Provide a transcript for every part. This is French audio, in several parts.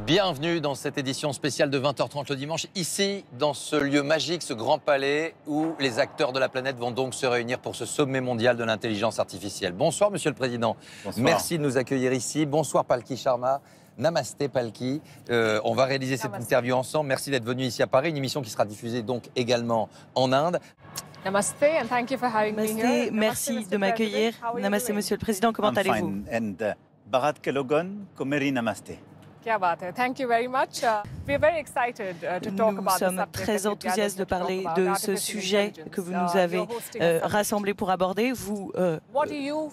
Bienvenue dans cette édition spéciale de 20h30 le dimanche, ici, dans ce lieu magique, ce grand palais, où les acteurs de la planète vont donc se réunir pour ce sommet mondial de l'intelligence artificielle. Bonsoir, Monsieur le Président. Bonsoir. Merci de nous accueillir ici. Bonsoir, Palki Sharma. Namasté, Palki. On va réaliser cette interview ensemble. Merci d'être venu ici à Paris, une émission qui sera diffusée donc également en Inde. Namasté, and thank you for having me here. Merci de m'accueillir. Namasté, Monsieur le Président, comment allez-vous? Bharat Kelogon, Komeri Namaste. Thank you very much. We're very excited to talk about Nous sommes très enthousiastes de parler de ce sujet que vous nous avez rassemblés pour aborder. Vous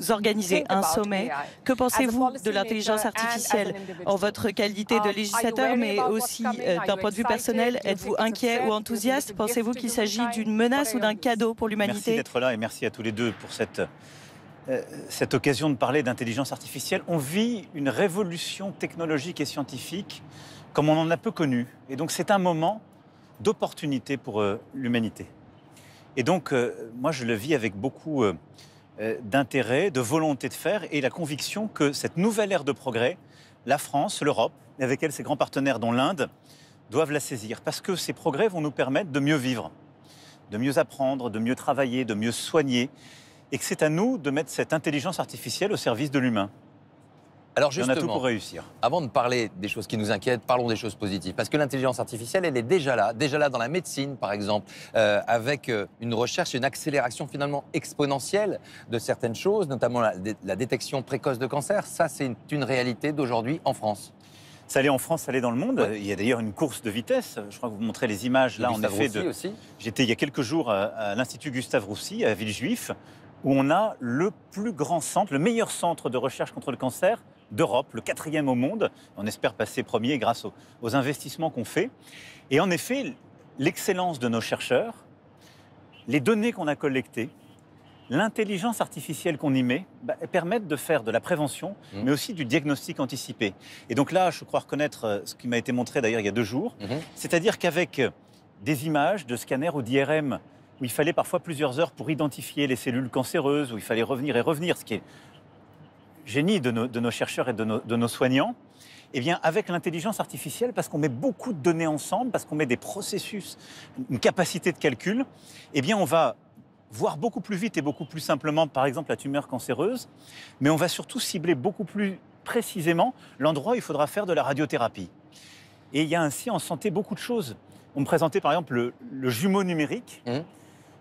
organisez un sommet. Que pensez-vous de l'intelligence artificielle en votre qualité de législateur, mais aussi d'un point de vue personnel? Êtes-vous inquiet ou enthousiaste? Pensez-vous qu'il s'agit d'une menace ou d'un cadeau pour l'humanité? Merci d'être là et merci à tous les deux pour cette occasion de parler d'intelligence artificielle. On vit une révolution technologique et scientifique comme on en a peu connu. Et donc c'est un moment d'opportunité pour l'humanité. Et donc moi je le vis avec beaucoup d'intérêt, de volonté de faire et la conviction que cette nouvelle ère de progrès, la France, l'Europe, et avec elle ses grands partenaires dont l'Inde, doivent la saisir. Parce que ces progrès vont nous permettre de mieux vivre, de mieux apprendre, de mieux travailler, de mieux soigner. Et que c'est à nous de mettre cette intelligence artificielle au service de l'humain. Alors justement, on a tout pour réussir. Avant de parler des choses qui nous inquiètent, parlons des choses positives. Parce que l'intelligence artificielle, elle est déjà là dans la médecine par exemple, avec une recherche et une accélération finalement exponentielle de certaines choses, notamment la détection précoce de cancer. Ça, c'est une réalité d'aujourd'hui en France. Ça allait en France, ça allait dans le monde. Ouais. Il y a d'ailleurs une course de vitesse. Je crois que vous montrez les images là, en effet. J'étais il y a quelques jours à l'Institut Gustave Roussy, à Villejuif, où on a le plus grand centre, le meilleur centre de recherche contre le cancer d'Europe, le 4e au monde. On espère passer premier grâce aux investissements qu'on fait. Et en effet, l'excellence de nos chercheurs, les données qu'on a collectées, l'intelligence artificielle qu'on y met, permettent de faire de la prévention, mais aussi du diagnostic anticipé. Et donc là, je crois reconnaître ce qui m'a été montré d'ailleurs il y a 2 jours, c'est-à-dire qu'avec des images de scanners ou d'IRM, où il fallait parfois plusieurs heures pour identifier les cellules cancéreuses, où il fallait revenir et revenir, ce qui est génie de nos chercheurs et de nos soignants, eh bien, avec l'intelligence artificielle, parce qu'on met beaucoup de données ensemble, parce qu'on met des processus, une capacité de calcul, eh bien, on va voir beaucoup plus vite et beaucoup plus simplement, par exemple, la tumeur cancéreuse, mais on va surtout cibler beaucoup plus précisément l'endroit où il faudra faire de la radiothérapie. Et il y a ainsi en santé beaucoup de choses. On me présentait par exemple le jumeau numérique.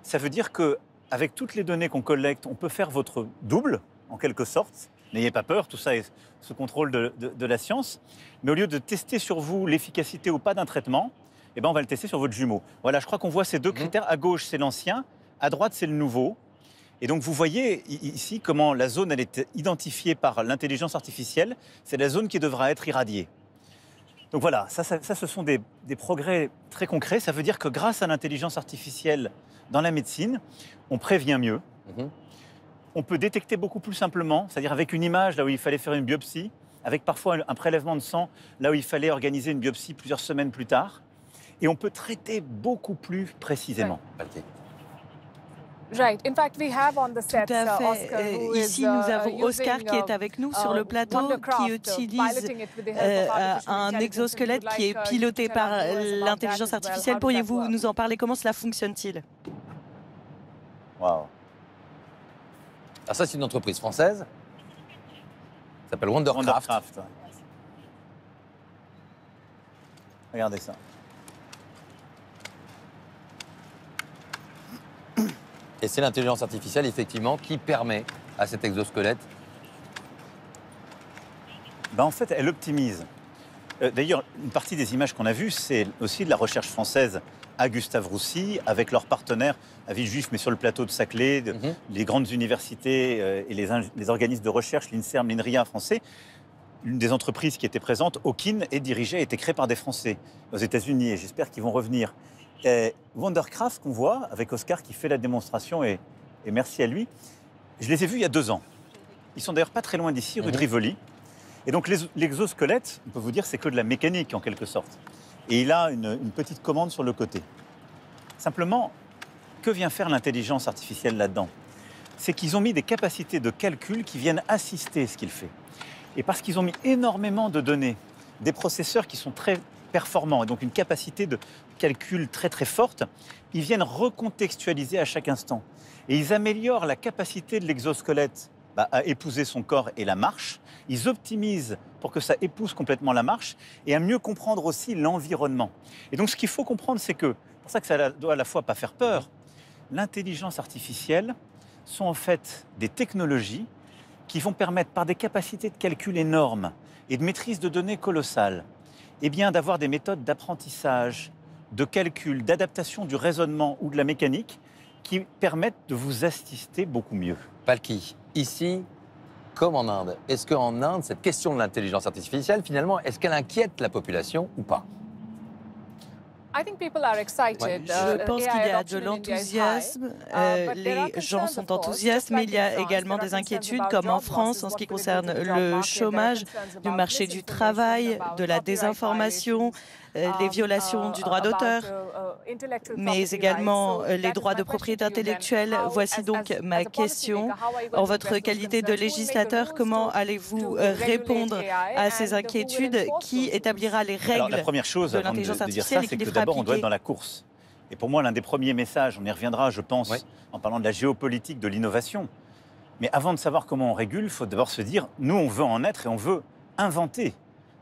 Ça veut dire qu'avec toutes les données qu'on collecte, on peut faire votre double, en quelque sorte. N'ayez pas peur, tout ça est sous contrôle de la science. Mais au lieu de tester sur vous l'efficacité ou pas d'un traitement, eh ben on va le tester sur votre jumeau. Voilà, je crois qu'on voit ces 2 critères. À gauche, c'est l'ancien. À droite, c'est le nouveau. Et donc, vous voyez ici comment la zone elle est identifiée par l'intelligence artificielle. C'est la zone qui devra être irradiée. Donc voilà, ça ce sont des progrès très concrets. Ça veut dire que grâce à l'intelligence artificielle dans la médecine, on prévient mieux. On peut détecter beaucoup plus simplement, c'est-à-dire avec une image là où il fallait faire une biopsie, avec parfois un prélèvement de sang là où il fallait organiser une biopsie plusieurs semaines plus tard. Et on peut traiter beaucoup plus précisément. Right. In fact, we have on the set, Tout à fait. Ici, nous avons Oscar qui est avec nous sur le plateau, qui utilise un exosquelette qui est piloté par l'intelligence artificielle. Pourriez-vous nous en parler? Comment cela fonctionne-t-il? Wow. Alors ça, c'est une entreprise française. Ça s'appelle Wondercraft. Regardez ça. Et c'est l'intelligence artificielle, effectivement, qui permet à cet exosquelette. En fait, elle optimise. D'ailleurs, une partie des images qu'on a vues, c'est aussi de la recherche française à Gustave Roussy, avec leurs partenaires à Villejuif, mais sur le plateau de Saclay, les grandes universités et les organismes de recherche, l'INSERM, l'INRIA français. L'une des entreprises qui était présente, Hawkin, est dirigée, a été créée par des Français aux États-Unis, et j'espère qu'ils vont revenir. Wondercraft qu'on voit, avec Oscar qui fait la démonstration, et merci à lui, je les ai vus il y a 2 ans. Ils sont d'ailleurs pas très loin d'ici, rue de Rivoli. Et donc l'exosquelette, on peut vous dire, c'est que de la mécanique en quelque sorte. Et il a une petite commande sur le côté. Simplement, que vient faire l'intelligence artificielle là-dedans? C'est qu'ils ont mis des capacités de calcul qui viennent assister ce qu'il fait. Et parce qu'ils ont mis énormément de données des processeurs qui sont très performants et donc une capacité de calcul très très forte, ils viennent recontextualiser à chaque instant. Et ils améliorent la capacité de l'exosquelette à épouser son corps et la marche. Ils optimisent pour que ça épouse complètement la marche et à mieux comprendre aussi l'environnement. Et donc ce qu'il faut comprendre, c'est que, c'est pour ça que ça doit à la fois pas faire peur, l'intelligence artificielle sont en fait des technologies qui vont permettre, par des capacités de calcul énormes et de maîtrise de données colossales, eh bien, d'avoir des méthodes d'apprentissage, de calcul, d'adaptation du raisonnement ou de la mécanique qui permettent de vous assister beaucoup mieux. Palki, ici, comme en Inde, est-ce qu'en Inde, cette question de l'intelligence artificielle, finalement, est-ce qu'elle inquiète la population ou pas? Je pense qu'il y a de l'enthousiasme, les gens sont enthousiastes, mais il y a également des inquiétudes, comme en France, en ce qui concerne le chômage, du marché du travail, de la désinformation, les violations du droit d'auteur, mais également les droits de propriété intellectuelle. Voici donc ma question. En votre qualité de législateur, comment allez-vous répondre à ces inquiétudes? Qui établira les règles la première chose, de l'intelligence artificielle et qui les fera d'abord, on doit être dans la course. Et pour moi, l'un des premiers messages, on y reviendra, je pense, en parlant de la géopolitique de l'innovation. Mais avant de savoir comment on régule, il faut d'abord se dire, nous, on veut en être et on veut inventer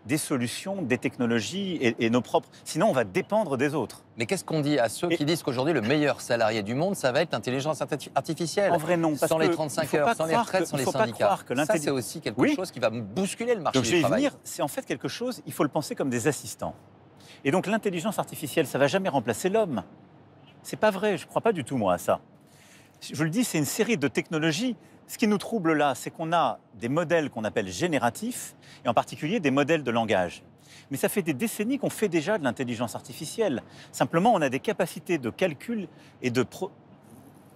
des solutions, des technologies et nos propres... Sinon, on va dépendre des autres. Mais qu'est-ce qu'on dit à ceux qui disent qu'aujourd'hui, le meilleur salarié du monde, ça va être l'intelligence artificielle? En vrai, non. Sans les 35 heures, sans les retraites, sans les syndicats. Ça, c'est aussi quelque chose qui va bousculer le marché du travail. C'est en fait quelque chose, il faut le penser comme des assistants. Et donc, l'intelligence artificielle, ça ne va jamais remplacer l'homme. C'est pas vrai, je ne crois pas du tout, moi, à ça. Je le dis, c'est une série de technologies. Ce qui nous trouble là, c'est qu'on a des modèles qu'on appelle génératifs, et en particulier des modèles de langage. Mais ça fait des décennies qu'on fait déjà de l'intelligence artificielle. Simplement, on a des capacités de calcul et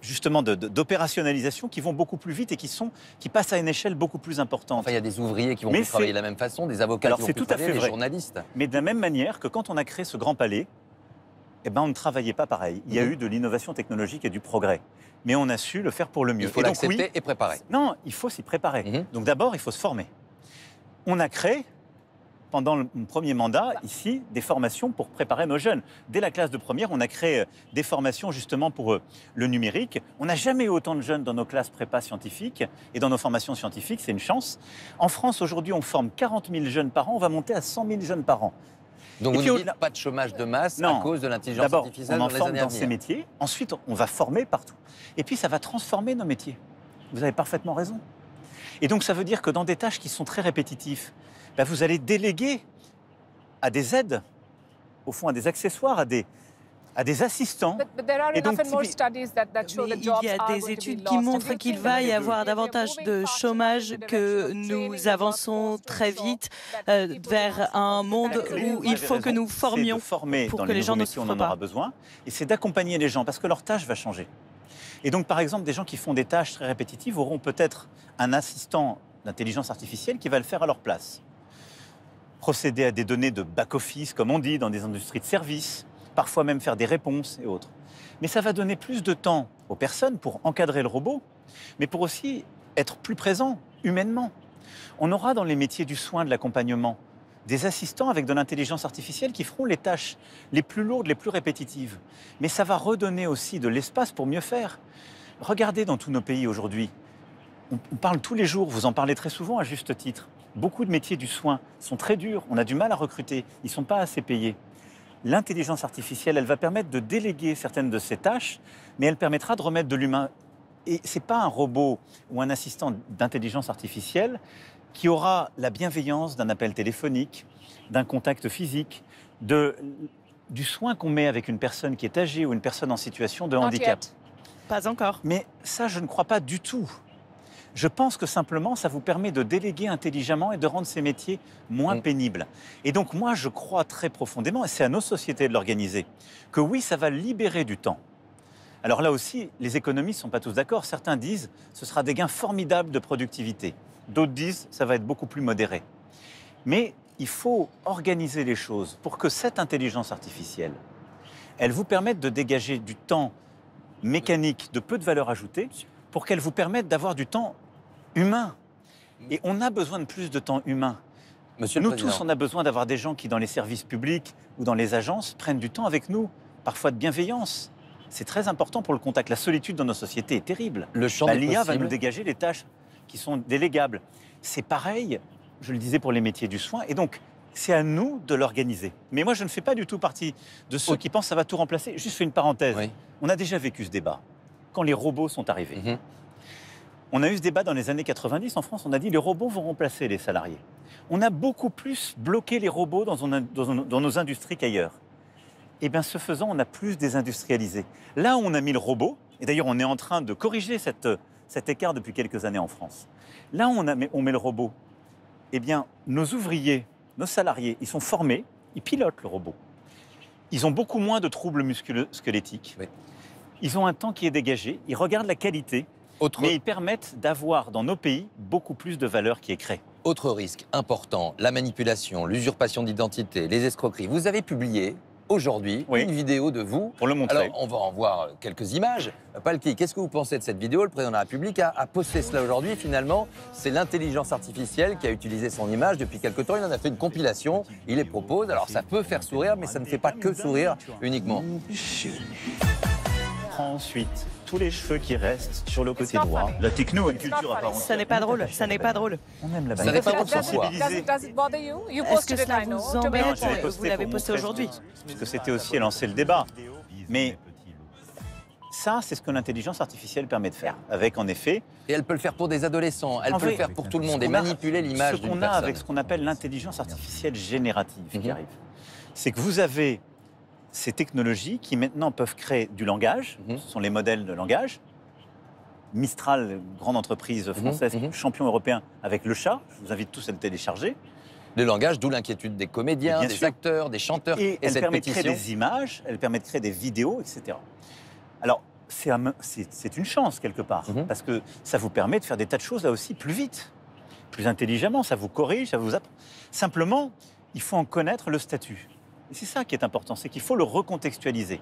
justement d'opérationnalisation qui vont beaucoup plus vite et qui passent à une échelle beaucoup plus importante. Enfin, il y a des ouvriers qui vont plus travailler de la même façon, des avocats qui vont plus travailler, des journalistes. Mais de la même manière que quand on a créé ce grand palais, eh ben, on ne travaillait pas pareil. Il y a eu de l'innovation technologique et du progrès. Mais on a su le faire pour le mieux. Il faut l'accepter et préparer. Non, il faut s'y préparer. Donc d'abord, il faut se former. On a créé, pendant le premier mandat, ici, des formations pour préparer nos jeunes. Dès la classe de première, on a créé des formations justement pour le numérique. On n'a jamais eu autant de jeunes dans nos classes prépa scientifiques et dans nos formations scientifiques, c'est une chance. En France, aujourd'hui, on forme 40 000 jeunes par an, on va monter à 100 000 jeunes par an. Donc vous ne dites pas de chômage de masse à cause de l'intelligence artificielle dans les années à venir. D'abord, on en forme dans ces métiers. Ensuite, on va former partout. Et puis, ça va transformer nos métiers. Vous avez parfaitement raison. Et donc, ça veut dire que dans des tâches qui sont très répétitives, vous allez déléguer à des aides, au fond, à des accessoires, à des assistants. Mais il y a des études qui montrent qu'il va y avoir davantage de chômage, que nous avançons très vite vers un monde où il faut que nous formions pour que les gens ne souffrent pas. On en aura besoin. Et c'est d'accompagner les gens, parce que leur tâche va changer. Et donc, par exemple, des gens qui font des tâches très répétitives auront peut-être un assistant d'intelligence artificielle qui va le faire à leur place. Procéder à des données de back-office, comme on dit, dans des industries de services, parfois même faire des réponses et autres. Mais ça va donner plus de temps aux personnes pour encadrer le robot, mais pour aussi être plus présent humainement. On aura dans les métiers du soin, de l'accompagnement, des assistants avec de l'intelligence artificielle qui feront les tâches les plus lourdes, les plus répétitives. Mais ça va redonner aussi de l'espace pour mieux faire. Regardez dans tous nos pays aujourd'hui, on parle tous les jours, vous en parlez très souvent à juste titre. Beaucoup de métiers du soin sont très durs, on a du mal à recruter, ils ne sont pas assez payés. L'intelligence artificielle, elle va permettre de déléguer certaines de ces tâches, mais elle permettra de remettre de l'humain. Et ce n'est pas un robot ou un assistant d'intelligence artificielle qui aura la bienveillance d'un appel téléphonique, d'un contact physique, du soin qu'on met avec une personne qui est âgée ou une personne en situation de handicap. Pas encore. Mais ça, je ne crois pas du tout. Je pense que simplement, ça vous permet de déléguer intelligemment et de rendre ces métiers moins pénibles. Et donc, moi, je crois très profondément, et c'est à nos sociétés de l'organiser, que oui, ça va libérer du temps. Alors là aussi, les économistes ne sont pas tous d'accord. Certains disent ce sera des gains formidables de productivité. D'autres disent ça va être beaucoup plus modéré. Mais il faut organiser les choses pour que cette intelligence artificielle, elle vous permette de dégager du temps mécanique de peu de valeur ajoutée pour qu'elle vous permette d'avoir du temps humain. Et on a besoin de plus de temps humain. Monsieur le Président. Nous tous, on a besoin d'avoir des gens qui, dans les services publics ou dans les agences, prennent du temps avec nous, parfois de bienveillance. C'est très important pour le contact. La solitude dans nos sociétés est terrible. L'IA va nous dégager les tâches qui sont délégables. C'est pareil, je le disais, pour les métiers du soin. Et donc, c'est à nous de l'organiser. Mais moi, je ne fais pas du tout partie de ceux qui pensent que ça va tout remplacer. Juste fais une parenthèse. Oui. On a déjà vécu ce débat quand les robots sont arrivés. On a eu ce débat dans les années 90 en France. On a dit les robots vont remplacer les salariés. On a beaucoup plus bloqué les robots dans nos industries qu'ailleurs. Et bien, ce faisant, on a plus désindustrialisé. Là où on a mis le robot, et d'ailleurs, on est en train de corriger cet écart depuis quelques années en France. Là où on met le robot, eh bien, nos ouvriers, nos salariés, ils sont formés, ils pilotent le robot. Ils ont beaucoup moins de troubles musculo-squelettiques. Oui. Ils ont un temps qui est dégagé, ils regardent la qualité, mais ils permettent d'avoir dans nos pays beaucoup plus de valeur qui est créée. Autre risque important, la manipulation, l'usurpation d'identité, les escroqueries. Vous avez publié aujourd'hui une vidéo de vous. Pour le montrer. Alors, on va en voir quelques images. Palki, qu'est-ce que vous pensez de cette vidéo? Le président de la République a posté cela aujourd'hui. Finalement, c'est l'intelligence artificielle qui a utilisé son image depuis quelque temps. Il en a fait une compilation. Il les propose. Alors, ça peut faire sourire, mais ça ne fait pas que sourire uniquement. Ensuite, tous les cheveux qui restent sur le côté droit. La techno, une culture apparente. Ça n'est pas drôle, ça n'est pas drôle. On aime la ça n'est pas drôle pour quoi? Est-ce que cela vous embête? Vous l'avez posté aujourd'hui. Parce que c'était aussi lancer le débat. Mais ça, c'est ce que l'intelligence artificielle permet de faire. Avec, en effet... Et elle peut le faire pour des adolescents, elle peut le faire pour tout le monde et manipuler l'image d'une personne. Ce qu'on a avec ce qu'on appelle l'intelligence artificielle générative qui arrive, c'est que vous avez ces technologies qui maintenant peuvent créer du langage, ce sont les modèles de langage. Mistral, grande entreprise française, champion européen avec le chat, je vous invite tous à le télécharger. Le langage, d'où l'inquiétude des comédiens, des acteurs, des chanteurs. Et elle permet de créer des images, elle permet de créer des vidéos, etc. Alors, c'est une chance quelque part, parce que ça vous permet de faire des tas de choses là aussi plus vite, plus intelligemment, ça vous corrige, ça vous apprend. Simplement, il faut en connaître le statut. Et c'est ça qui est important, c'est qu'il faut le recontextualiser.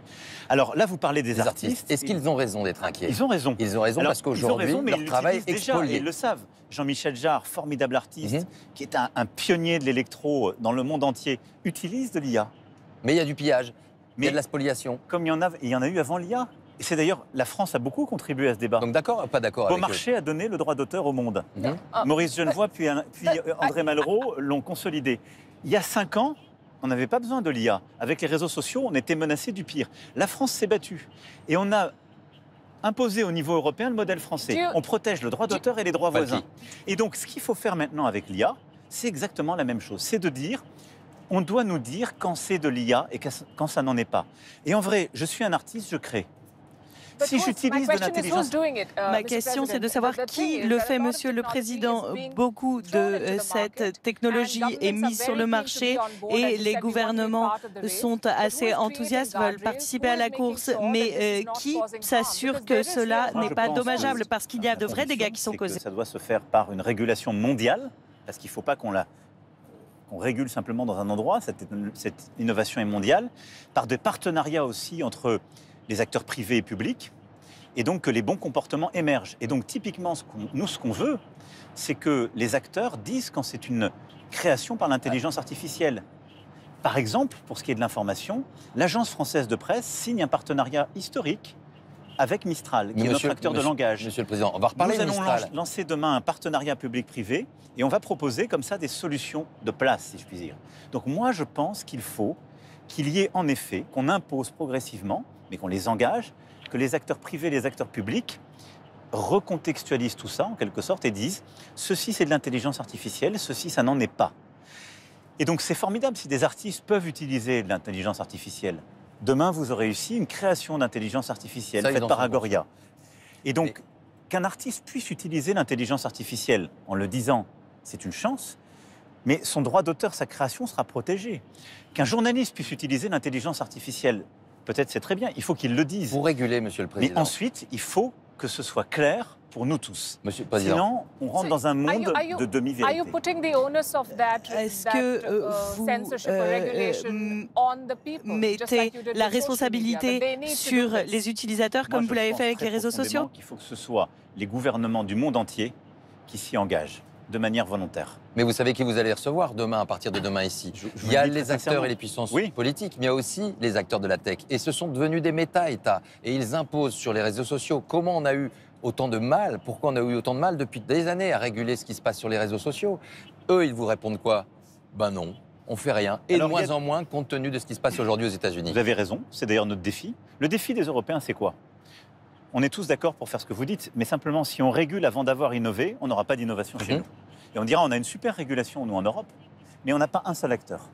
Alors là, vous parlez des artistes. Est-ce qu'ils ont raison d'être inquiets? Ils ont raison. Ils ont raison parce qu'aujourd'hui, leur travail est expolié. Ils le savent. Jean-Michel Jarre, formidable artiste, qui est un pionnier de l'électro dans le monde entier, utilise de l'IA. Mais il y a du pillage, il y a de la spoliation. Comme il y en a eu avant l'IA. Et c'est d'ailleurs, la France a beaucoup contribué à ce débat. Donc d'accord, pas d'accord avec Beaumarchais a donné le droit d'auteur au monde. Maurice Genevoix puis André Malraux l'ont consolidé. Il y a 5 ans, on n'avait pas besoin de l'IA. Avec les réseaux sociaux, on était menacé du pire. La France s'est battue. Et on a imposé au niveau européen le modèle français. On protège le droit d'auteur et les droits voisins. Et donc, ce qu'il faut faire maintenant avec l'IA, c'est exactement la même chose. C'est de dire, on doit nous dire quand c'est de l'IA et quand ça n'en est pas. Et en vrai, je suis un artiste, je crée. Si j'utilise de l'intelligence... Ma question, c'est de savoir qui le fait, Monsieur le Président. Beaucoup de cette technologie est mise sur le marché et les gouvernements sont assez enthousiastes, veulent participer à la course. Mais qui s'assure que cela n'est pas dommageable? Parce qu'il y a de vrais dégâts qui sont causés. Ça doit se faire par une régulation mondiale, parce qu'il ne faut pas qu'on régule simplement dans un endroit. Cette innovation est mondiale, par des partenariats aussi entre les acteurs privés et publics, et donc que les bons comportements émergent. Et donc typiquement, ce qu'on veut, c'est que les acteurs disent quand c'est une création par l'intelligence artificielle. Par exemple, pour ce qui est de l'information, l'Agence française de presse signe un partenariat historique avec Mistral, qui est notre acteur de langage. Monsieur le Président, on va reparler de Mistral. Nous allons lancer demain un partenariat public-privé, et on va proposer comme ça des solutions de place, si je puis dire. Donc moi, je pense qu'il faut qu'il y ait en effet, qu'on impose progressivement, mais qu'on les engage, que les acteurs privés, les acteurs publics recontextualisent tout ça, en quelque sorte, et disent « ceci, c'est de l'intelligence artificielle, ceci, ça n'en est pas ». Et donc, c'est formidable si des artistes peuvent utiliser de l'intelligence artificielle. Demain, vous aurez ici une création d'intelligence artificielle faite par Agoria. Et donc, qu'un artiste puisse utiliser l'intelligence artificielle en le disant « c'est une chance », mais son droit d'auteur, sa création sera protégée. Qu'un journaliste puisse utiliser l'intelligence artificielle, peut-être c'est très bien, il faut qu'il le dise. Pour réguler, Monsieur le Président. Mais ensuite, il faut que ce soit clair pour nous tous. Monsieur le Président. Sinon, on rentre dans un monde de demi-vérité. Est-ce que vous mettez la responsabilité sur les utilisateurs, comme vous l'avez fait avec les réseaux sociaux? Il faut que ce soit les gouvernements du monde entier qui s'y engagent. de manière volontaire. Mais vous savez qui vous allez recevoir demain, à partir de demain ici. Il y a les acteurs et les puissances politiques, mais il y a aussi les acteurs de la tech. Et ce sont devenus des méta-États. Et ils imposent sur les réseaux sociaux. Comment on a eu autant de mal, pourquoi on a eu autant de mal depuis des années à réguler ce qui se passe sur les réseaux sociaux? Eux, ils vous répondent quoi? Ben non, on fait rien. Et alors, de moins en moins, compte tenu de ce qui se passe aujourd'hui aux États-Unis. Vous avez raison, c'est d'ailleurs notre défi. Le défi des Européens, c'est quoi? On est tous d'accord pour faire ce que vous dites, mais simplement, si on régule avant d'avoir innové, on n'aura pas d'innovation chez nous. Et on dira, on a une super régulation, nous, en Europe, mais on n'a pas un seul acteur.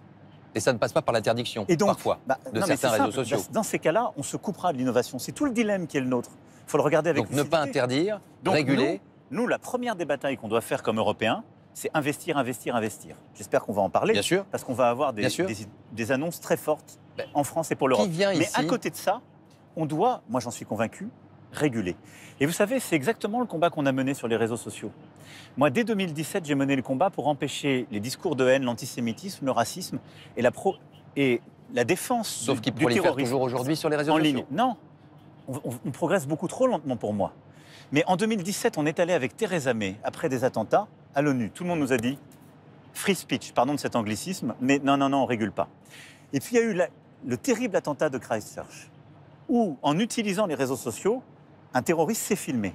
Et ça ne passe pas par l'interdiction, parfois, de certains réseaux sociaux. Dans ces cas-là, on se coupera de l'innovation. C'est tout le dilemme qui est le nôtre. Il faut le regarder avec lucidité. Donc ne pas interdire, réguler. Nous, la première des batailles qu'on doit faire comme Européens, c'est investir, investir, investir. J'espère qu'on va en parler, bien sûr, parce qu'on va avoir des annonces très fortes en France et pour l'Europe. Mais à côté de ça, on doit, moi j'en suis convaincu, réguler. Et vous savez, c'est exactement le combat qu'on a mené sur les réseaux sociaux. Moi, dès 2017, j'ai mené le combat pour empêcher les discours de haine, l'antisémitisme, le racisme et la défense Sauf qu'ils prolifèrent toujours aujourd'hui sur les réseaux sociaux. Ligne. Non, on progresse beaucoup trop lentement pour moi. Mais en 2017, on est allé avec Theresa May, après des attentats, à l'ONU. Tout le monde nous a dit free speech, pardon de cet anglicisme, mais non, on ne régule pas. Et puis il y a eu le terrible attentat de Christchurch, où, en utilisant les réseaux sociaux, un terroriste s'est filmé.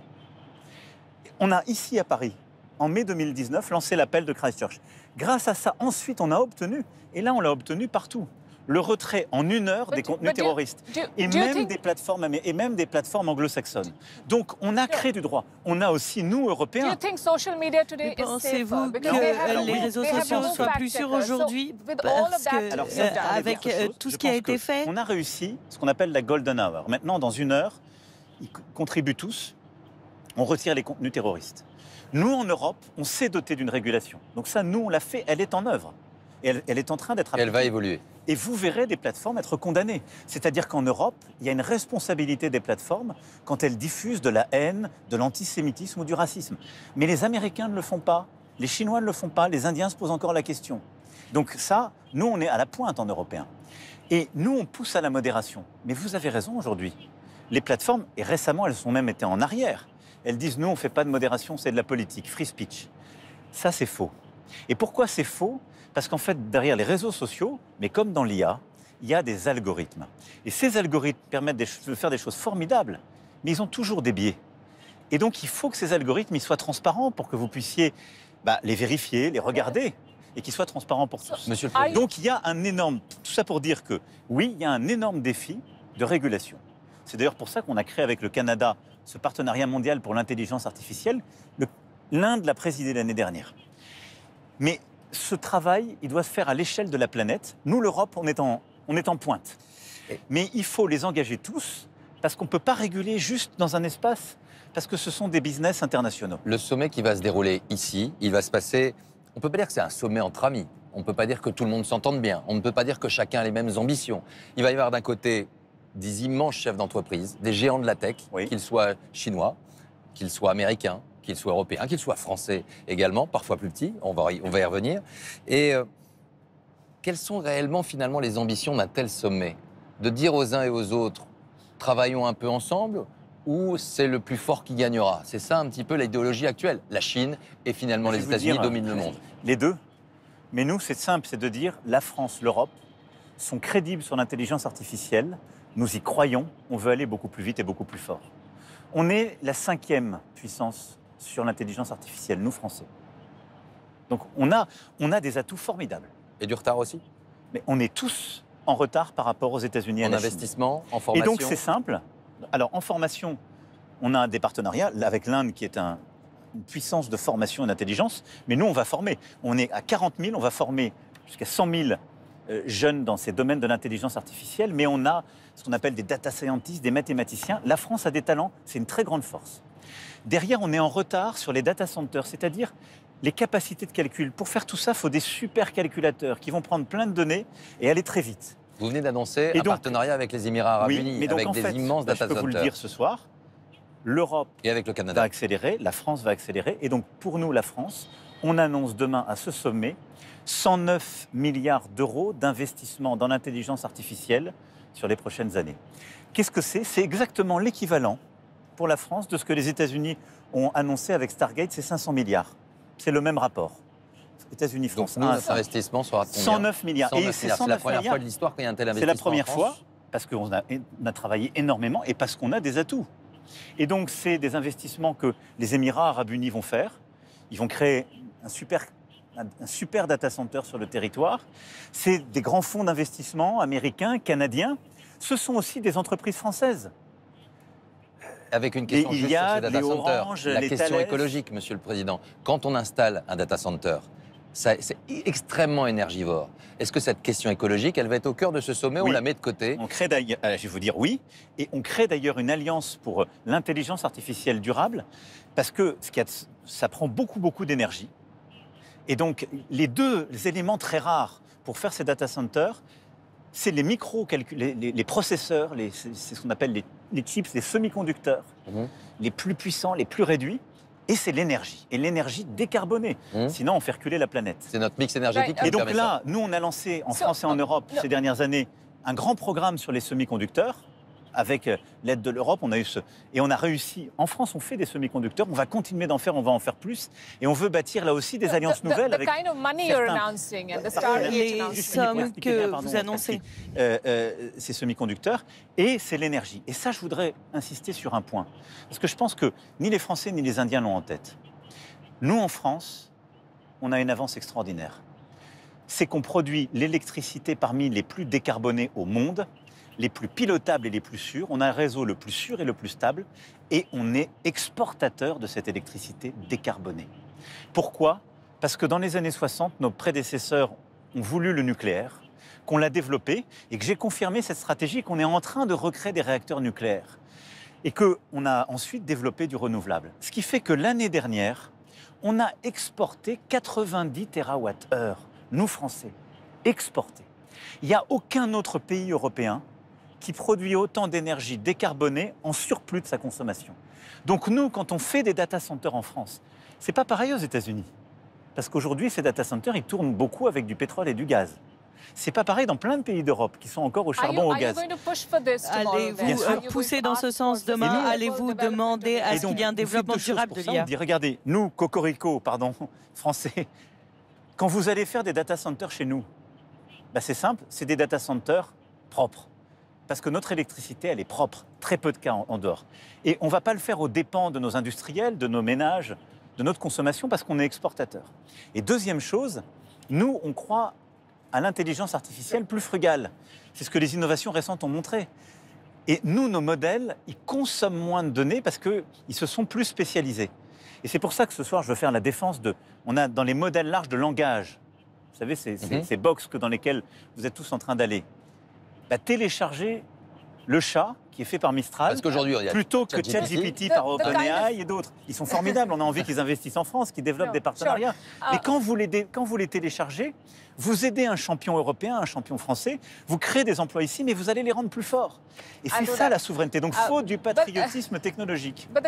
On a ici à Paris, en mai 2019, lancé l'appel de Christchurch. Grâce à ça, ensuite, on a obtenu, et là on l'a obtenu partout, le retrait en 1 heure des contenus terroristes. Et même des plateformes anglo-saxonnes. Donc, on a créé du droit. On a aussi, nous, Européens... Pensez-vous que les réseaux sociaux soient plus sûrs aujourd'hui parce qu'avec tout ce qui a été fait? On a réussi ce qu'on appelle la Golden Hour. Maintenant, dans 1 heure, ils contribuent tous, on retire les contenus terroristes. Nous, en Europe, on s'est doté d'une régulation. Donc ça, nous, on l'a fait, elle est en œuvre. Et elle est en train d'être appliquée. Elle va évoluer. Et vous verrez des plateformes être condamnées. C'est-à-dire qu'en Europe, il y a une responsabilité des plateformes quand elles diffusent de la haine, de l'antisémitisme ou du racisme. Mais les Américains ne le font pas, les Chinois ne le font pas, les Indiens se posent encore la question. Donc ça, nous, on est à la pointe en européen. Et nous, on pousse à la modération. Mais vous avez raison aujourd'hui. Les plateformes, et récemment, elles ont même été en arrière. Elles disent, nous, on ne fait pas de modération, c'est de la politique, free speech. Ça, c'est faux. Et pourquoi c'est faux? Parce qu'en fait, derrière les réseaux sociaux, mais comme dans l'IA, il y a des algorithmes. Et ces algorithmes permettent de faire des choses formidables, mais ils ont toujours des biais. Et donc, il faut que ces algorithmes ils soient transparents pour que vous puissiez les vérifier, les regarder, et qu'ils soient transparents pour tous. Monsieur le Donc, il y a un énorme... Tout ça pour dire que, oui, il y a un énorme défi de régulation. C'est d'ailleurs pour ça qu'on a créé avec le Canada ce partenariat mondial pour l'intelligence artificielle. L'Inde l'a présidé l'année dernière. Mais ce travail, il doit se faire à l'échelle de la planète. Nous, l'Europe, on est en pointe. Mais il faut les engager tous, parce qu'on ne peut pas réguler juste dans un espace, parce que ce sont des business internationaux. Le sommet qui va se dérouler ici, il va se passer... On ne peut pas dire que c'est un sommet entre amis. On ne peut pas dire que tout le monde s'entende bien. On ne peut pas dire que chacun a les mêmes ambitions. Il va y avoir d'un côté des immenses chefs d'entreprise, des géants de la tech, qu'ils soient chinois, qu'ils soient américains, qu'ils soient européens, qu'ils soient français également, parfois plus petits, on va y revenir. Et quelles sont réellement finalement les ambitions d'un tel sommet? De dire aux uns et aux autres, travaillons un peu ensemble, ou c'est le plus fort qui gagnera? C'est ça un petit peu l'idéologie actuelle. La Chine et finalement les États-Unis dominent le monde. Les deux. Mais nous, c'est simple, c'est de dire la France, l'Europe sont crédibles sur l'intelligence artificielle. Nous y croyons, on veut aller beaucoup plus vite et beaucoup plus fort. On est la 5e puissance sur l'intelligence artificielle, nous, Français. Donc, on a des atouts formidables. Et du retard aussi? Mais on est tous en retard par rapport aux États-Unis et à la Chine. En investissement, en formation? Et donc, c'est simple. Alors, en formation, on a des partenariats avec l'Inde qui est une puissance de formation et d'intelligence. Mais nous, on va former. On est à 40 000, on va former jusqu'à 100 000 jeunes dans ces domaines de l'intelligence artificielle. Mais on a ce qu'on appelle des data scientists, des mathématiciens. La France a des talents, c'est une très grande force. Derrière, on est en retard sur les data centers, c'est-à-dire les capacités de calcul. Pour faire tout ça, il faut des supercalculateurs qui vont prendre plein de données et aller très vite. Vous venez d'annoncer un partenariat avec les Émirats Arabes Unis, mais donc, avec des immenses data centers. Je peux vous le dire ce soir, l'Europe et avec le Canada va accélérer, la France va accélérer. Et donc, pour nous, la France, on annonce demain à ce sommet 109 milliards d'euros d'investissement dans l'intelligence artificielle sur les prochaines années. Qu'est-ce que c'est? C'est exactement l'équivalent pour la France de ce que les États-Unis ont annoncé avec Stargate, c'est 500 milliards. C'est le même rapport. États-Unis, France. Donc, notre investissement sera de combien? 109 milliards. 109 milliards. C'est la première fois de l'histoire qu'il y a un tel investissement. C'est la première fois parce qu'on a travaillé énormément et parce qu'on a des atouts. Et donc, c'est des investissements que les Émirats arabes unis vont faire. Ils vont créer un super data center sur le territoire. C'est des grands fonds d'investissement américains, canadiens. Ce sont aussi des entreprises françaises. Avec une question juste sur ces data centers. Orange, la question Thales. écologique, monsieur le Président. Quand on installe un data center, c'est extrêmement énergivore. Est-ce que cette question écologique, elle va être au cœur de ce sommet ou on la met de côté? On crée d'ailleurs, je vais vous dire oui, et on crée d'ailleurs une alliance pour l'intelligence artificielle durable, parce que ça prend beaucoup d'énergie. Et donc, les deux éléments très rares pour faire ces data centers, c'est les les processeurs, c'est ce qu'on appelle les chips, les semi-conducteurs, les plus puissants, les plus réduits, et c'est l'énergie. Et l'énergie décarbonée. Sinon, on fait reculer la planète. C'est notre mix énergétique qui Et nous donc permet là, ça. nous, on a lancé en France et en Europe ces dernières années un grand programme sur les semi-conducteurs. Avec l'aide de l'Europe, et on a réussi. En France, on fait des semi-conducteurs. On va continuer d'en faire, on va en faire plus. Et on veut bâtir là aussi des alliances nouvelles avec les sommes que vous annoncez. Ces semi-conducteurs. Et c'est l'énergie. Et ça, je voudrais insister sur un point. Parce que je pense que ni les Français ni les Indiens l'ont en tête. Nous, en France, on a une avance extraordinaire. C'est qu'on produit l'électricité parmi les plus décarbonés au monde, les plus pilotables et les plus sûrs. On a un réseau le plus sûr et le plus stable. Et on est exportateur de cette électricité décarbonée. Pourquoi? Parce que dans les années 60, nos prédécesseurs ont voulu le nucléaire, qu'on l'a développé et que j'ai confirmé cette stratégie, qu'on est en train de recréer des réacteurs nucléaires. Et qu'on a ensuite développé du renouvelable. Ce qui fait que l'année dernière, on a exporté 90 TWh, nous Français, exportés. Il n'y a aucun autre pays européen qui produit autant d'énergie décarbonée en surplus de sa consommation. Donc nous, quand on fait des data centers en France, c'est pas pareil aux États-Unis. Parce qu'aujourd'hui, ces data centers, ils tournent beaucoup avec du pétrole et du gaz. C'est pas pareil dans plein de pays d'Europe qui sont encore au charbon, au gaz. Allez-vous pousser dans ce sens demain? Allez-vous demander à ce qu'il y ait un développement durable de l'IA? On dit, regardez, nous, Cocorico, français, quand vous allez faire des data centers chez nous, c'est simple, c'est des data centers propres. Parce que notre électricité, elle est propre. Très peu de cas en dehors. Et on ne va pas le faire aux dépens de nos industriels, de nos ménages, de notre consommation, parce qu'on est exportateur. Et deuxième chose, nous, on croit à l'intelligence artificielle plus frugale. C'est ce que les innovations récentes ont montré. Et nous, nos modèles, ils consomment moins de données parce qu'ils se sont plus spécialisés. Et c'est pour ça que ce soir, je veux faire la défense on a dans les modèles larges de langage, vous savez, ces box dans lesquels vous êtes tous en train d'aller, télécharger le chat qui est fait par Mistral, parce qu'aujourd'hui, plutôt que ChatGPT par OpenAI et d'autres. Ils sont formidables, on a envie qu'ils investissent en France, qu'ils développent des partenariats. Mais quand vous les téléchargez, vous aidez un champion européen, un champion français, vous créez des emplois ici, mais vous allez les rendre plus forts. Et c'est ça la souveraineté. Donc il faut du patriotisme technologique. Mais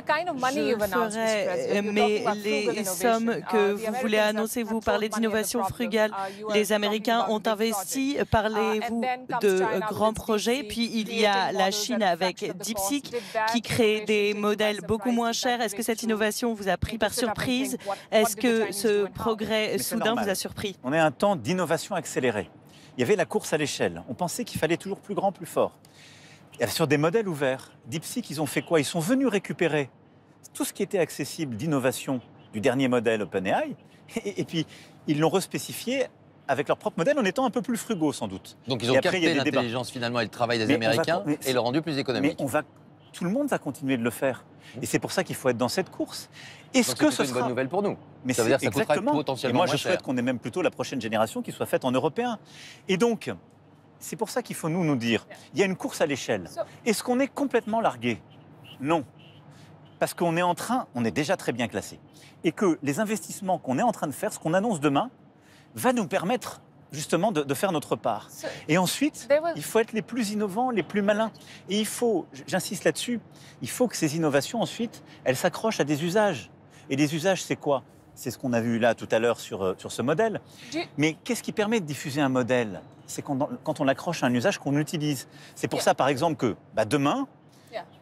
les sommes que vous voulez annoncer, vous parlez d'innovation frugale. Les Américains ont investi, parlez-vous de grands projets. Puis il y a la Chine avec DeepSeek qui crée des modèles beaucoup moins chers. Est-ce que cette innovation vous a pris par surprise? Est-ce que ce progrès soudain vous a surpris? On est à un temps d'innovation accélérée. Il y avait la course à l'échelle. On pensait qu'il fallait toujours plus grand, plus fort. Et sur des modèles ouverts, DeepSeek, ils ont fait quoi? Ils sont venus récupérer tout ce qui était accessible d'innovation du dernier modèle OpenAI, et puis ils l'ont respécifié avec leur propre modèle en étant un peu plus frugaux sans doute. Donc ils ont capté l'intelligence finalement et le travail des Américains et l'ont rendu plus économique. Mais tout le monde va continuer de le faire. Et c'est pour ça qu'il faut être dans cette course. Est-ce que ce sera une bonne nouvelle pour nous? Mais ça veut dire que ça coûtera potentiellement moins cher. Et moi, je souhaite qu'on ait même plutôt la prochaine génération qui soit faite en européen. Et donc, c'est pour ça qu'il faut nous dire, il y a une course à l'échelle. Est-ce qu'on est complètement largué? Non. Parce qu'on est déjà très bien classé. Et que les investissements qu'on est en train de faire, ce qu'on annonce demain, va nous permettre justement de faire notre part. Et ensuite, il faut être les plus innovants, les plus malins. Et il faut, j'insiste là-dessus, il faut que ces innovations ensuite, elles s'accrochent à des usages. Et les usages, c'est quoi? C'est ce qu'on a vu là tout à l'heure sur ce modèle. Mais qu'est-ce qui permet de diffuser un modèle? C'est quand on l'accroche à un usage qu'on utilise. C'est pour ça, par exemple, que demain,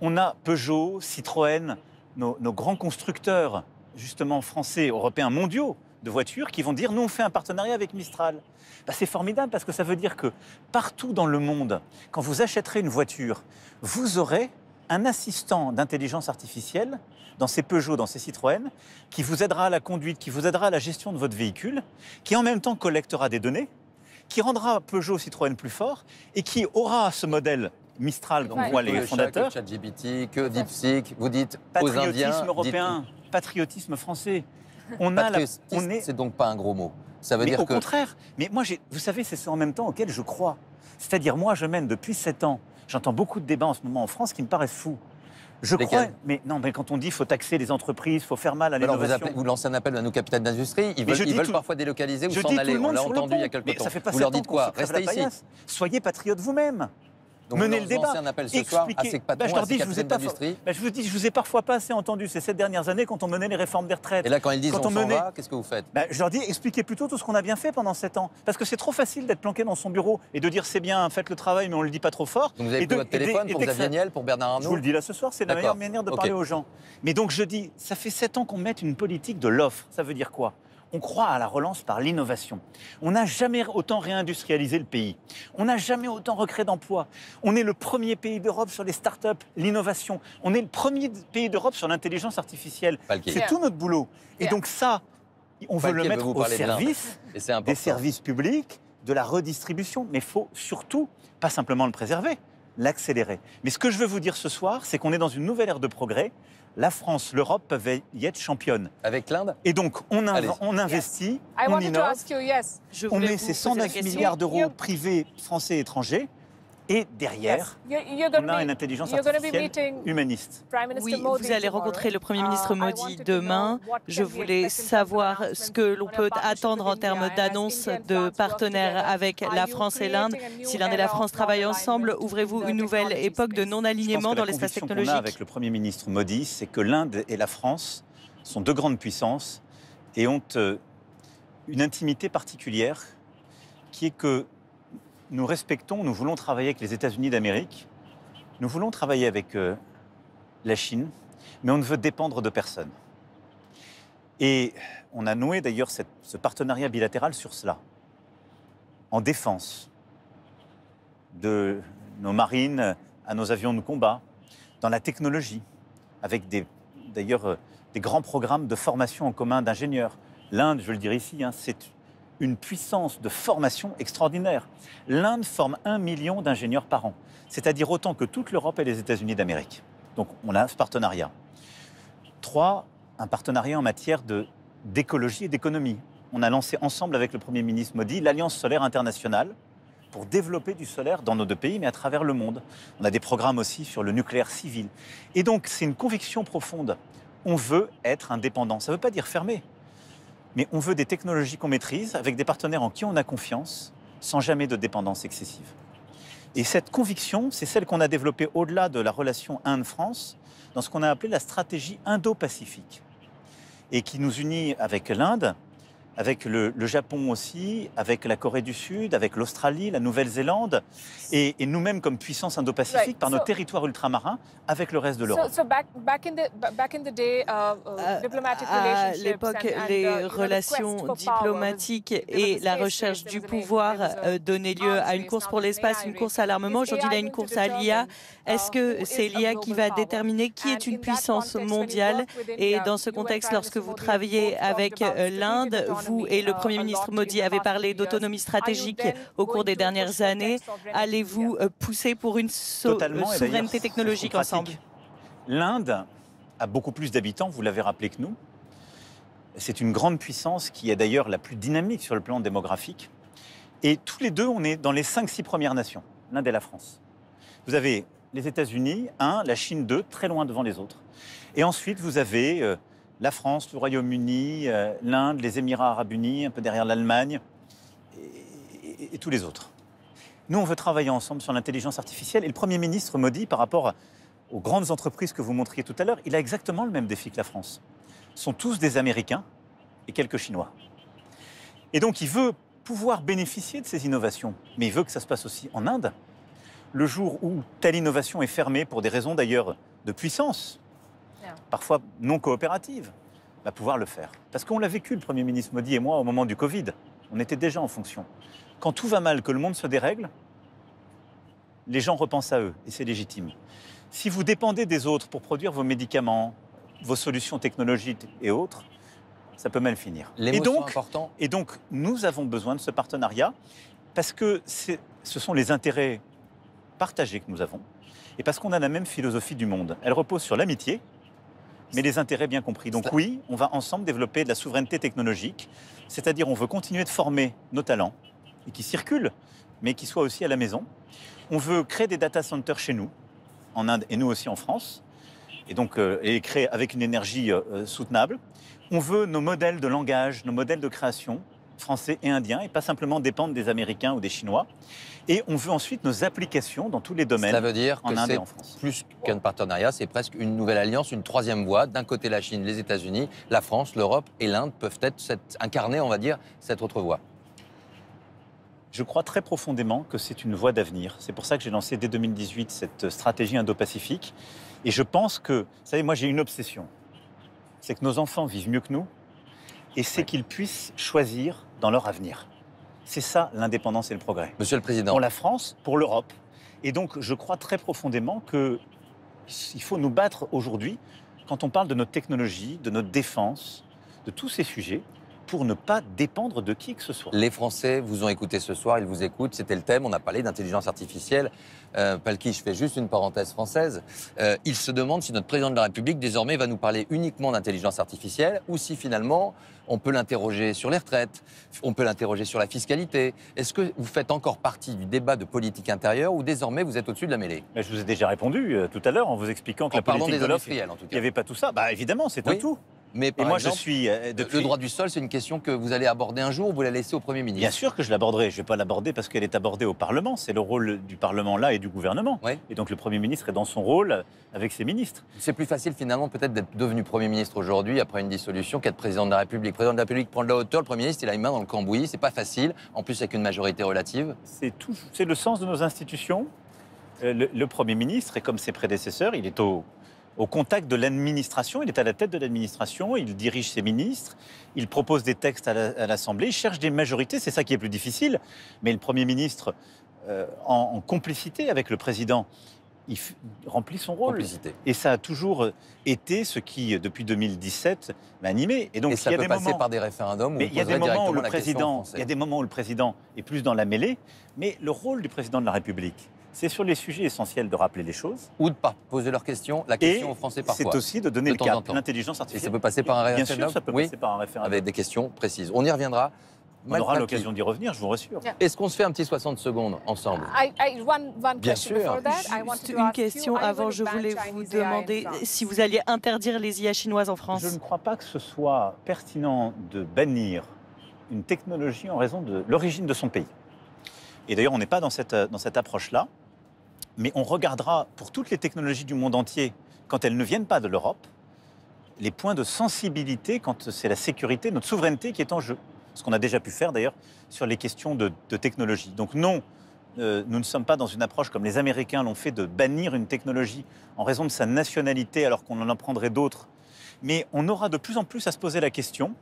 on a Peugeot, Citroën, nos grands constructeurs justement français, européens, mondiaux de voitures qui vont dire « nous on fait un partenariat avec Mistral ». C'est formidable parce que ça veut dire que partout dans le monde, quand vous achèterez une voiture, vous aurez un assistant d'intelligence artificielle dans ces Peugeot, dans ces Citroën, qui vous aidera à la conduite, qui vous aidera à la gestion de votre véhicule, qui en même temps collectera des données, qui rendra Peugeot Citroën plus fort et qui aura ce modèle Mistral dont voient les fondateurs. Que ChatGPT, que DeepSeek, vous dites aux Indiens... Patriotisme européen, patriotisme français. C'est donc pas un gros mot. Ça veut dire au contraire, mais moi, vous savez, c'est ça en même temps auquel je crois. C'est-à-dire, moi, je mène depuis 7 ans, j'entends beaucoup de débats en ce moment en France qui me paraissent fous. Je crois, mais non, mais quand on dit qu'il faut taxer les entreprises, il faut faire mal à l'innovation... Vous lancez un appel à nos capitaines d'industrie, ils veulent parfois délocaliser ou s'en aller. On l'a entendu il y a quelques temps. Vous leur dites quoi? Restez ici. Soyez patriotes vous-même. Donc menez le débat. Un appel ce soir à ces patrons, à ces capitaines d'industrie. Je vous dis, je vous ai parfois pas assez entendu ces 7 dernières années quand on menait les réformes des retraites. Et là, quand ils disent on s'en va, qu'est-ce que vous faites? Je leur dis, expliquez plutôt tout ce qu'on a bien fait pendant 7 ans. Parce que c'est trop facile d'être planqué dans son bureau et de dire c'est bien, faites le travail, mais on le dit pas trop fort. Donc vous avez pris votre téléphone pour Xavier Niel, pour Bernard Arnault? Je vous le dis là ce soir, c'est la meilleure manière de parler aux gens. Mais donc je dis, ça fait 7 ans qu'on met une politique de l'offre. Ça veut dire quoi? On croit à la relance par l'innovation. On n'a jamais autant réindustrialisé le pays. On n'a jamais autant recréé d'emplois. On est le premier pays d'Europe sur les startups, l'innovation. On est le premier pays d'Europe sur l'intelligence artificielle. C'est tout notre boulot. Et donc ça, on veut le mettre au service des services publics, de la redistribution. Mais il faut surtout, pas simplement le préserver, l'accélérer. Mais ce que je veux vous dire ce soir, c'est qu'on est dans une nouvelle ère de progrès. La France, l'Europe peuvent y être championne. Avec l'Inde? Et donc, on investit, on innove, on met ces 109 milliards d'euros privés, français et étrangers. Et derrière, on a une intelligence artificielle humaniste. Oui, vous allez rencontrer le Premier ministre Modi demain. Je voulais savoir ce que l'on peut attendre en termes d'annonces de partenaires avec la France et l'Inde. Si l'Inde et la France travaillent ensemble, ouvrez-vous une nouvelle époque de non-alignement dans l'espace technologique? Ce qu'on a avec le Premier ministre Modi, c'est que l'Inde et la France sont 2 grandes puissances et ont une intimité particulière qui est que nous respectons, nous voulons travailler avec les États-Unis d'Amérique, nous voulons travailler avec la Chine, mais on ne veut dépendre de personne. Et on a noué d'ailleurs ce partenariat bilatéral sur cela, en défense, de nos marines à nos avions de combat, dans la technologie, avec d'ailleurs des grands programmes de formation en commun d'ingénieurs. L'Inde, je veux le dire ici, c'est une puissance de formation extraordinaire. L'Inde forme 1 million d'ingénieurs par an, c'est-à-dire autant que toute l'Europe et les États-Unis d'Amérique. Donc on a ce partenariat. 3, un partenariat en matière d'écologie et d'économie. On a lancé ensemble avec le Premier ministre Modi l'Alliance solaire internationale pour développer du solaire dans nos 2 pays, mais à travers le monde. On a des programmes aussi sur le nucléaire civil. Et donc c'est une conviction profonde. On veut être indépendant. Ça ne veut pas dire fermé. Mais on veut des technologies qu'on maîtrise, avec des partenaires en qui on a confiance, sans jamais de dépendance excessive. Et cette conviction, c'est celle qu'on a développée au-delà de la relation Inde-France, dans ce qu'on a appelé la stratégie Indo-Pacifique, et qui nous unit avec l'Inde, avec le Japon aussi, avec la Corée du Sud, avec l'Australie, la Nouvelle-Zélande, et nous-mêmes comme puissance Indo-Pacifique, par nos territoires ultramarins, avec le reste de l'Europe. À l'époque, les relations diplomatiques et la recherche du pouvoir donnaient lieu à une course pour l'espace, une course à l'armement. Aujourd'hui, il y a une course à l'IA. Est-ce que c'est l'IA qui va déterminer qui est une puissance mondiale? Et dans ce contexte, lorsque vous travaillez avec l'Inde, vous et le Premier ministre Modi avez parlé d'autonomie stratégique au cours des dernières années. Allez-vous pousser pour une souveraineté technologique ensemble? L'Inde a beaucoup plus d'habitants, vous l'avez rappelé, que nous. C'est une grande puissance qui est d'ailleurs la plus dynamique sur le plan démographique. Et tous les 2, on est dans les 5-6 premières nations, l'Inde et la France. Vous avez les États-Unis, 1, la Chine, 2, très loin devant les autres. Et ensuite, vous avez la France, le Royaume-Uni, l'Inde, les Émirats arabes unis, un peu derrière l'Allemagne, et tous les autres. Nous, on veut travailler ensemble sur l'intelligence artificielle. Et le Premier ministre Modi, par rapport aux grandes entreprises que vous montriez tout à l'heure, il a exactement le même défi que la France. Ce sont tous des Américains et quelques Chinois. Et donc, il veut pouvoir bénéficier de ces innovations, mais il veut que ça se passe aussi en Inde. Le jour où telle innovation est fermée, pour des raisons d'ailleurs de puissance, parfois non coopérative, va pouvoir le faire. Parce qu'on l'a vécu, le Premier ministre Modi et moi, au moment du Covid. On était déjà en fonction. Quand tout va mal, que le monde se dérègle, les gens repensent à eux, et c'est légitime. Si vous dépendez des autres pour produire vos médicaments, vos solutions technologiques et autres, ça peut mal finir. Et donc, nous avons besoin de ce partenariat parce que ce sont les intérêts partagés que nous avons et parce qu'on a la même philosophie du monde. Elle repose sur l'amitié, mais les intérêts bien compris. Donc oui, on va ensemble développer de la souveraineté technologique, c'est-à-dire on veut continuer de former nos talents et qui circulent, mais qui soient aussi à la maison. On veut créer des data centers chez nous, en Inde et nous aussi en France, et donc les créer avec une énergie soutenable. On veut nos modèles de langage, nos modèles de création français et indiens, et pas simplement dépendre des Américains ou des Chinois. Et on veut ensuite nos applications dans tous les domaines. Ça veut dire en que Inde et en France. Plus qu'un partenariat, c'est presque une nouvelle alliance, une troisième voie. D'un côté la Chine, les États-Unis, la France, l'Europe et l'Inde peuvent incarner, on va dire, cette autre voie. Je crois très profondément que c'est une voie d'avenir. C'est pour ça que j'ai lancé dès 2018 cette stratégie Indo-Pacifique. Et je pense que, vous savez, moi j'ai une obsession. C'est que nos enfants vivent mieux que nous et c'est qu'ils puissent choisir dans leur avenir. C'est ça l'indépendance et le progrès. Monsieur le Président. Pour la France, pour l'Europe. Et donc je crois très profondément qu'il faut nous battre aujourd'hui quand on parle de notre technologie, de notre défense, de tous ces sujets, pour ne pas dépendre de qui que ce soit. Les Français vous ont écouté ce soir, ils vous écoutent, c'était le thème, on a parlé d'intelligence artificielle. Palki, je fais juste une parenthèse française. Ils se demandent si notre président de la République, désormais, va nous parler uniquement d'intelligence artificielle ou si finalement, on peut l'interroger sur les retraites, on peut l'interroger sur la fiscalité. Est-ce que vous faites encore partie du débat de politique intérieure ou désormais vous êtes au-dessus de la mêlée? Mais je vous ai déjà répondu tout à l'heure en vous expliquant que la politique de l'offre, il n'y avait pas tout ça. Bah, évidemment, c'est un tout. Mais par moi, exemple, je suis le droit du sol, c'est une question que vous allez aborder un jour ou vous la laissez au Premier ministre? Bien sûr que je l'aborderai. Je ne vais pas l'aborder parce qu'elle est abordée au Parlement. C'est le rôle du Parlement là et du gouvernement. Oui. Et donc le Premier ministre est dans son rôle avec ses ministres. C'est plus facile finalement peut-être d'être devenu Premier ministre aujourd'hui après une dissolution qu'être président de la République. Le président de la République prend de la hauteur, le Premier ministre il a une main dans le cambouis, c'est pas facile, en plus avec une majorité relative. C'est le sens de nos institutions. Le Premier ministre, et comme ses prédécesseurs, il est au contact de l'administration, il est à la tête de l'administration, il dirige ses ministres, il propose des textes à l'Assemblée, il cherche des majorités, c'est ça qui est plus difficile. Mais le Premier ministre, en complicité avec le Président, il remplit son rôle. Complicité. Et ça a toujours été ce qui, depuis 2017, m'a animé. Et donc, ça peut passer par des référendums. Mais il y a des moments où le président, est plus dans la mêlée. Mais le rôle du président de la République, c'est sur les sujets essentiels de rappeler les choses. Ou de poser leurs questions, la question aux Français parfois. C'est aussi de donner le cap, l'intelligence artificielle. Et ça peut passer par un référendum. Bien sûr, ça peut passer par un référendum. Avec des questions précises. On y reviendra. On aura l'occasion d'y revenir, je vous rassure. Est-ce qu'on se fait un petit 60 secondes ensemble? Bien sûr. Juste une question avant, je voulais vous demander si vous alliez interdire les IA chinoises en France. Je ne crois pas que ce soit pertinent de bannir une technologie en raison de l'origine de son pays. Et d'ailleurs, on n'est pas dans cette approche-là. Mais on regardera pour toutes les technologies du monde entier, quand elles ne viennent pas de l'Europe, les points de sensibilité quand c'est la sécurité, notre souveraineté qui est en jeu. Ce qu'on a déjà pu faire d'ailleurs sur les questions de technologie. Donc non, nous ne sommes pas dans une approche comme les Américains l'ont fait de bannir une technologie en raison de sa nationalité alors qu'on en prendrait d'autres. Mais on aura de plus en plus à se poser la question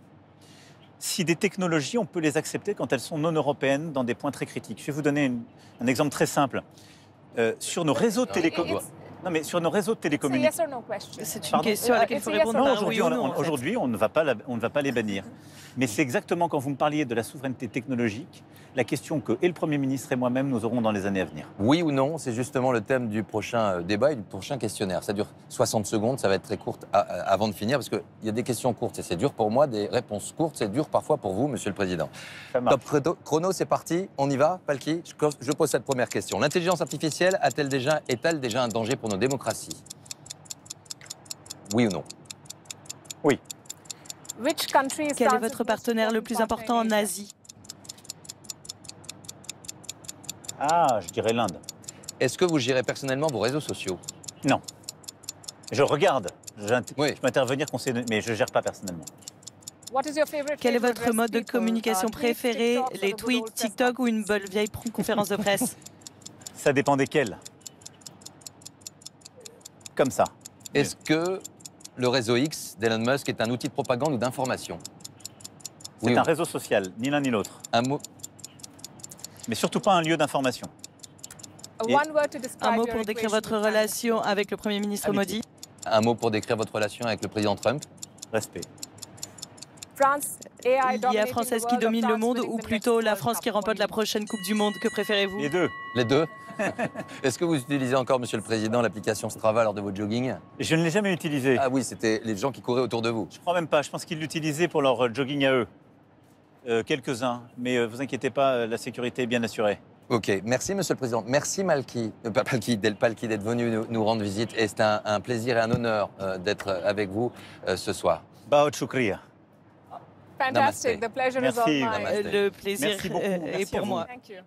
si des technologies, on peut les accepter quand elles sont non européennes dans des points très critiques. Je vais vous donner un exemple très simple. Sur nos réseaux de télécommunications. Non, mais sur nos réseaux de télécommunications. C'est une question à laquelle il faut répondre. Non, aujourd'hui, on ne va pas les bannir. Mais c'est exactement quand vous me parliez de la souveraineté technologique, la question que et le Premier ministre et moi-même nous aurons dans les années à venir. Oui ou non, c'est justement le thème du prochain débat et du prochain questionnaire. Ça dure 60 secondes, ça va être très court avant de finir, parce qu'il y a des questions courtes et c'est dur pour moi, des réponses courtes, c'est dur parfois pour vous, Monsieur le Président. Top chrono, c'est parti, on y va, Palki. Je pose cette première question. L'intelligence artificielle est-elle déjà un danger pour nos démocraties? Oui ou non? Oui. Quel est votre partenaire le plus important en Asie? Ah, je dirais l'Inde. Est-ce que vous gérez personnellement vos réseaux sociaux? Non. Je regarde. Je Oui. peux intervenir, mais je ne gère pas personnellement. Quel est votre mode de communication préféré? Les tweets, TikTok ou une bonne vieille conférence de presse? Ça dépend desquels. Comme ça. Est-ce que le réseau X d'Elon Musk est un outil de propagande ou d'information? C'est un réseau social, ni l'un ni l'autre. Un mot. Mais surtout pas un lieu d'information. Un mot pour décrire votre relation avec le Premier ministre Modi? Un mot pour décrire votre relation avec le président Trump? Respect. L'IA française qui domine le monde ou plutôt la France qui remporte la prochaine Coupe du Monde? Que préférez-vous? Les deux. Les deux. Est-ce que vous utilisez encore, Monsieur le Président, l'application Strava lors de votre jogging? Je ne l'ai jamais utilisée. Ah oui, c'était les gens qui couraient autour de vous. Je crois même pas. Je pense qu'ils l'utilisaient pour leur jogging à eux. Quelques-uns. Mais vous inquiétez pas, la sécurité est bien assurée. Ok, merci Monsieur le Président. Merci Del Palki d'être venu nous rendre visite. Et c'est un plaisir et un honneur d'être avec vous ce soir. Bao Chukriya. Fantastic. The pleasure is all mine. Le plaisir Merci beaucoup. est pour moi. Thank you.